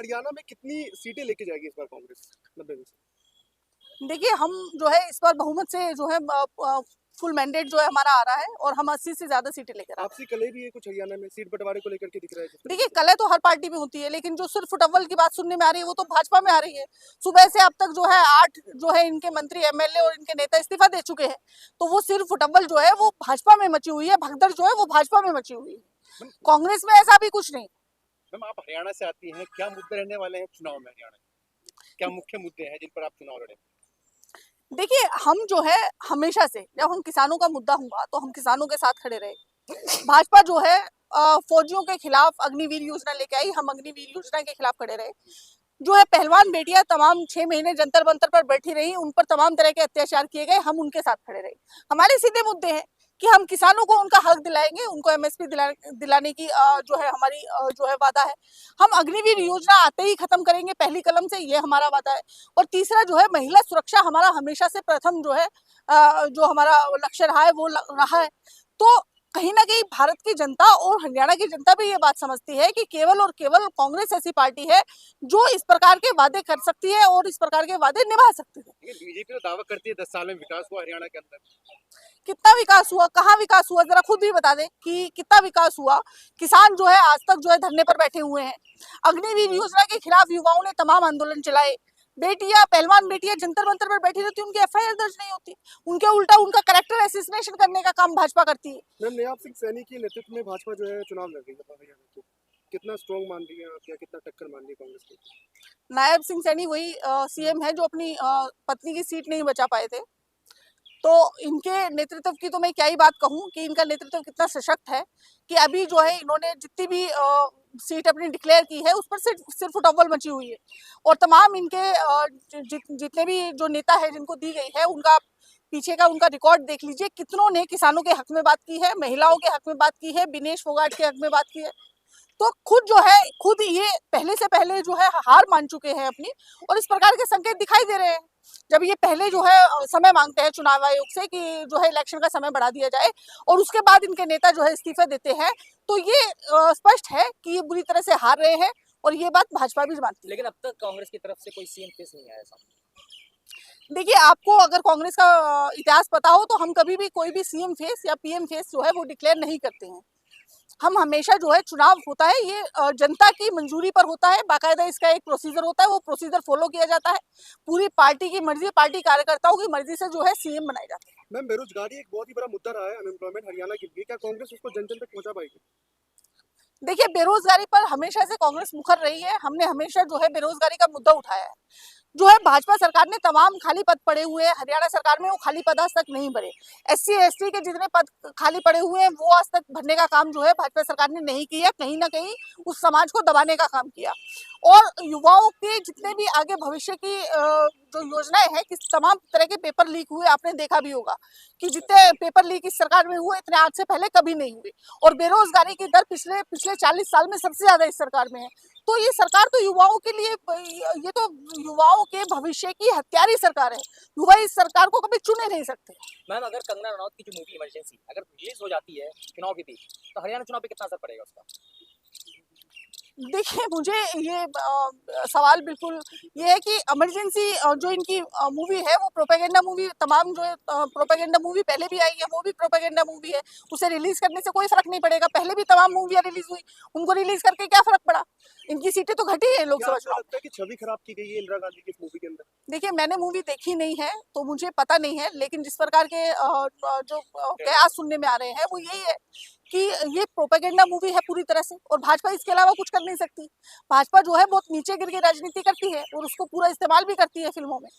हरियाणा में कितनी सीटें लेके जाएगी इस बार कांग्रेस? 90 में से। देखिए, हम जो है इस बार बहुमत से जो है फुल मैंडेट जो है हमारा आ रहा है और हम 80 से ज्यादा सीटें लेकर आ रहे हैं। आपसी कलह भी है कुछ हरियाणा में सीट बंटवारे को लेकर के दिख रहा है जिस तरीके देखिए, से। कलह तो हर पार्टी में होती है, लेकिन जो सिर्फ फुटअव्वल की बात सुनने में आ रही है वो तो भाजपा में आ रही है। सुबह से अब तक जो है 8 जो है इनके मंत्री, एमएलए और इनके नेता इस्तीफा दे चुके हैं। तो वो सिर्फ फुटअव्वल जो है वो भाजपा में मची हुई है, भगदड़ जो है वो भाजपा में मची हुई है। कांग्रेस में ऐसा भी कुछ नहीं। मैम, आप हरियाणा से आती हैं, क्या मुद्दे रहने वाले हैं चुनाव में हरियाणा में? क्या मुख्य मुद्दे हैं जिन पर आप चुनाव लड़ेंगे? देखिए, हम जो है हमेशा से जब हम किसानों का मुद्दा हुआ तो हम किसानों के साथ खड़े रहे। भाजपा जो है फौजियों के खिलाफ अग्निवीर योजना लेके आई, हम अग्निवीर योजना के खिलाफ खड़े रहे। जो है पहलवान बेटियां तमाम 6 महीने जंतर मंतर पर बैठी रही, उन पर तमाम तरह के अत्याचार किए गए, हम उनके साथ खड़े रहे। हमारे सीधे मुद्दे हैं कि हम किसानों को उनका हक दिलाएंगे, उनको एमएसपी दिलाने की जो है हमारी जो है वादा है। हम अग्निवीर योजना आते ही खत्म करेंगे पहली कलम से, ये हमारा वादा है। और तीसरा जो है महिला सुरक्षा हमारा हमेशा से प्रथम जो है जो हमारा लक्ष्य रहा है वो रहा है। तो कहीं ना कहीं भारत की जनता और हरियाणा की जनता भी ये बात समझती है कि केवल और केवल कांग्रेस ऐसी पार्टी है जो इस प्रकार के वादे कर सकती है और इस प्रकार के वादे निभा सकती है। बीजेपी तो दावा करती है 10 साल में विकास हुआ हरियाणा के अंदर। कितना विकास हुआ, कहाँ विकास हुआ, जरा खुद भी बता दें कि कितना विकास हुआ। किसान जो है आज तक जो है धरने पर बैठे हुए हैं। अग्निवीर योजना के खिलाफ युवाओं ने तमाम आंदोलन चलाए। बेटियां, पहलवान बेटियां जंतर मंतर पर बैठी रहती, उनकी एफआईआर दर्ज नहीं होती। उनके उल्टा उनका कैरेक्टर एसिसिनेशन करने का काम भाजपा करती है। मैम, नयाब सिंह सैनी के नेतृत्व में भाजपा जो है चुनाव लड़ रही है हरियाणा के। कितना स्ट्रॉन्ग मान रही है आप, या कितना टक्कर मान रही है कांग्रेस की? नायब सिंह सैनी वही सीएम है जो अपनी पत्नी की सीट नहीं बचा पाए थे। तो इनके नेतृत्व की तो मैं क्या ही बात कहूं कि इनका नेतृत्व कितना सशक्त है कि अभी जो है इन्होंने जितनी भी सीट अपनी डिक्लेयर की है उस पर सिर्फ अव्वल मची हुई है। और तमाम इनके जितने भी जो नेता है जिनको दी गई है उनका पीछे का उनका रिकॉर्ड देख लीजिए। कितनों ने किसानों के हक में बात की है, महिलाओं के हक में बात की है, विनेश फोगाट के हक में बात की है। तो खुद जो है खुद ये पहले से पहले जो है हार मान चुके हैं अपनी, और इस प्रकार के संकेत दिखाई दे रहे हैं जब ये पहले जो है समय मांगते हैं चुनाव आयोग से कि जो है इलेक्शन का समय बढ़ा दिया जाए और उसके बाद इनके नेता जो है इस्तीफे देते हैं। तो ये स्पष्ट है कि ये बुरी तरह से हार रहे हैं और ये बात भाजपा भी मानती है। लेकिन अब तक कांग्रेस की तरफ से कोई सीएम फेस नहीं आया सामने। देखिए, आपको अगर कांग्रेस का इतिहास पता हो तो हम कभी भी कोई भी सीएम फेस या पीएम फेस जो है वो डिक्लेयर नहीं करते हैं। हम हमेशा जो है चुनाव होता है ये जनता की मंजूरी पर होता है, बाकायदा इसका एक प्रोसीजर होता है, वो प्रोसीजर फॉलो किया जाता है। पूरी पार्टी की मर्जी, पार्टी कार्यकर्ताओं की मर्जी से जो है सीएम बनाए जाते हैं। मैम, बेरोजगारी एक बहुत ही बड़ा मुद्दा रहा है, अनएम्प्लॉयमेंट हरियाणा के लिए। क्या कांग्रेस उसको जन जन तक पहुंचा पाएगी? देखिए, बेरोजगारी पर हमेशा से कांग्रेस मुखर रही है। हमने हमेशा जो है बेरोजगारी का मुद्दा उठाया है। जो है भाजपा सरकार ने तमाम खाली पद पड़े हुए हैं हरियाणा सरकार में, वो खाली पद आज तक नहीं भरे। एससी एसटी के जितने पद खाली पड़े हुए हैं वो आज तक भरने का काम जो है भाजपा सरकार ने नहीं किया। कहीं ना कहीं उस समाज को दबाने का काम किया। और युवाओं के जितने भी आगे भविष्य की जो योजनाएं हैं कि तमाम तरह के पेपर लीक हुए, आपने देखा भी होगा कि जितने पेपर लीक इस सरकार में हुए इतने आज से पहले कभी नहीं हुए। और बेरोजगारी की दर पिछले 40 साल में सबसे ज्यादा इस सरकार में है। तो ये सरकार तो युवाओं के लिए, ये तो युवाओं के भविष्य की हत्यारी सरकार है। युवा इस सरकार को कभी चुने नहीं सकते। मैम, अगर कंगना रनौत की जो मूवी इमरजेंसी अगर रिलीज हो जाती है चुनाव के बीच, तो हरियाणा चुनाव पे कितना असर पड़ेगा उसका? देखिए, मुझे ये सवाल बिल्कुल ये है कि इमरजेंसी जो इनकी मूवी है वो प्रोपेगेंडा मूवी, तमाम जो है प्रोपेगेंडा मूवी पहले भी आई है, वो भी प्रोपेगेंडा मूवी है। उसे रिलीज करने से कोई फर्क नहीं पड़ेगा। पहले भी तमाम मूवियाँ रिलीज हुई, उनको रिलीज करके क्या फर्क पड़ा? इनकी सीटें तो घटी है लोकसभा चुनाव। लगता है कि छवि खराब की गई है इंदिरा गांधी की इस मूवी के अंदर? देखिए, मैंने मूवी देखी नहीं है तो मुझे पता नहीं है, लेकिन जिस प्रकार के जो कयास सुनने में आ रहे हैं वो यही है कि ये प्रोपेगेंडा मूवी है पूरी तरह से, और भाजपा इसके अलावा कुछ कर नहीं सकती। भाजपा जो है बहुत नीचे गिर के राजनीति करती है और उसको पूरा इस्तेमाल भी करती है फिल्मों में।